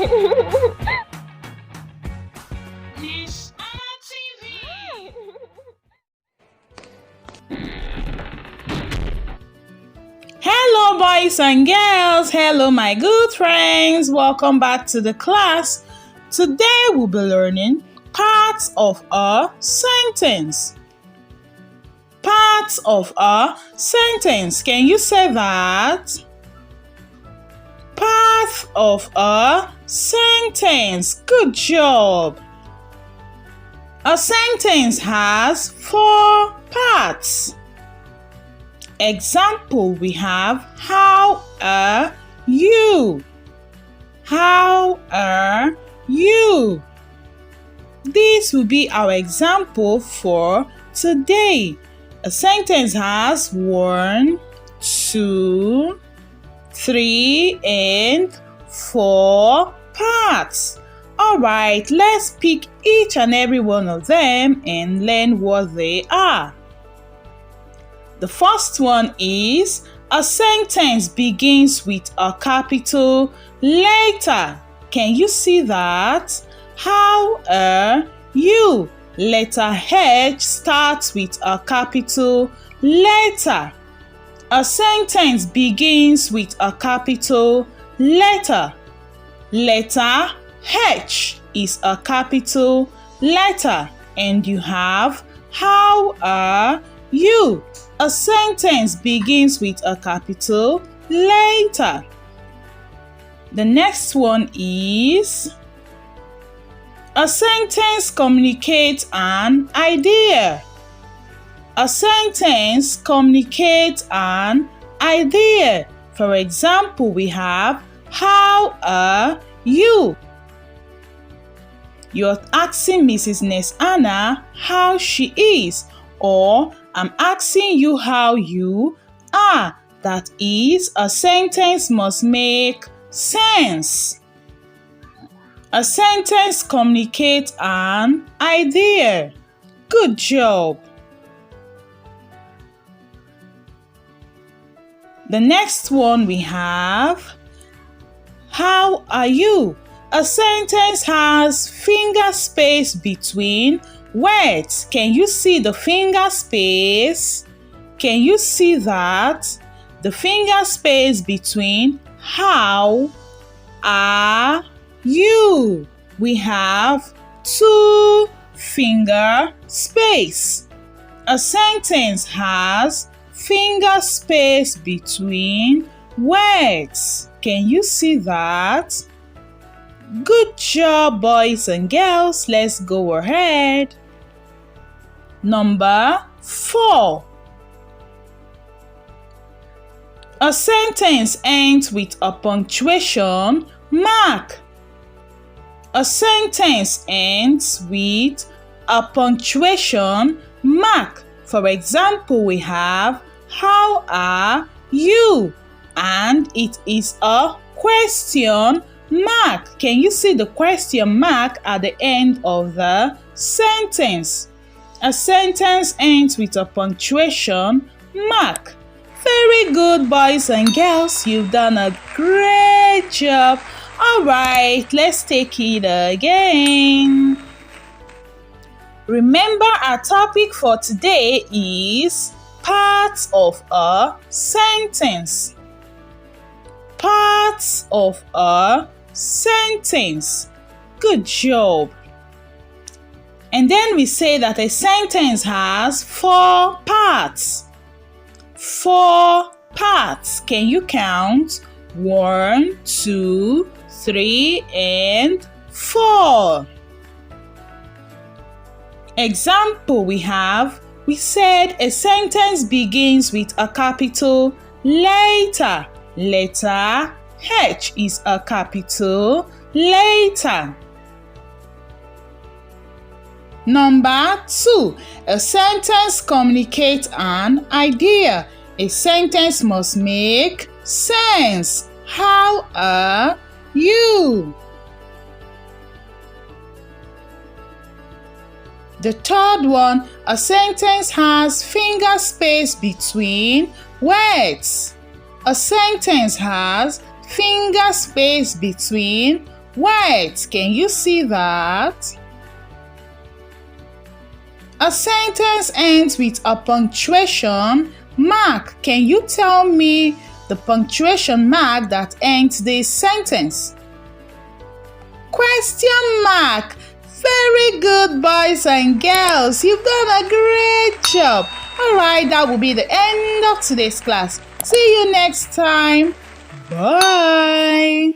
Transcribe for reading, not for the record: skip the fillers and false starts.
Ness-Ana TV. Hello boys and girls, hello my good friends, welcome back to the class. Today we'll be learning parts of a sentence. Parts of a sentence. Can you say that? Part of a sentence. Good job. A sentence has 4 parts. Example, we have how are you? How are you? This will be our example for today. A sentence has 1, 2, 3, and 4 parts. Alright, let's pick each and every one of them and learn what they are. The first one is a sentence begins with a capital letter. Can you see that? How are you? Letter H starts with a capital letter. A sentence begins with a capital letter. Letter H is a capital letter, and you have how are you? A sentence begins with a capital letter. The next one is a sentence communicates an idea. A sentence communicates an idea. For example, we have how are you? You're asking Mrs. Ness-Ana how she is, or I'm asking you how you are. That is, a sentence must make sense. A sentence communicates an idea. Good job. The next one we have, how are you? A sentence has finger space between words. Can you see the finger space? Can you see that? The finger space between how are you? We have 2 finger space. A sentence has finger space between words. Can you see that? Good job, boys and girls. Let's go ahead. Number 4. A sentence ends with a punctuation mark. A sentence ends with a punctuation mark. For example, we have how are you? And it is a question mark. Can you see the question mark at the end of the sentence? A sentence ends with a punctuation mark. Very good, boys and girls. You've done a great job. Alright, let's take it again. Remember, our topic for today is parts of a sentence. Parts of a sentence. Good job. And then we say that a sentence has 4 parts. 4 parts. Can you count? 1, 2, 3, and 4. Example, we said a sentence begins with a capital letter. Letter H is a capital letter. Number 2, a sentence communicates an idea. A sentence must make sense. How are you? The third one, a sentence has finger space between words. A sentence has finger space between Wait, can you see that? A sentence ends with a punctuation mark. Can you tell me the punctuation mark that ends this sentence? Question mark. Very good, boys and girls. You've done a great job. Alright, that will be the end of today's class. See you next time. Bye.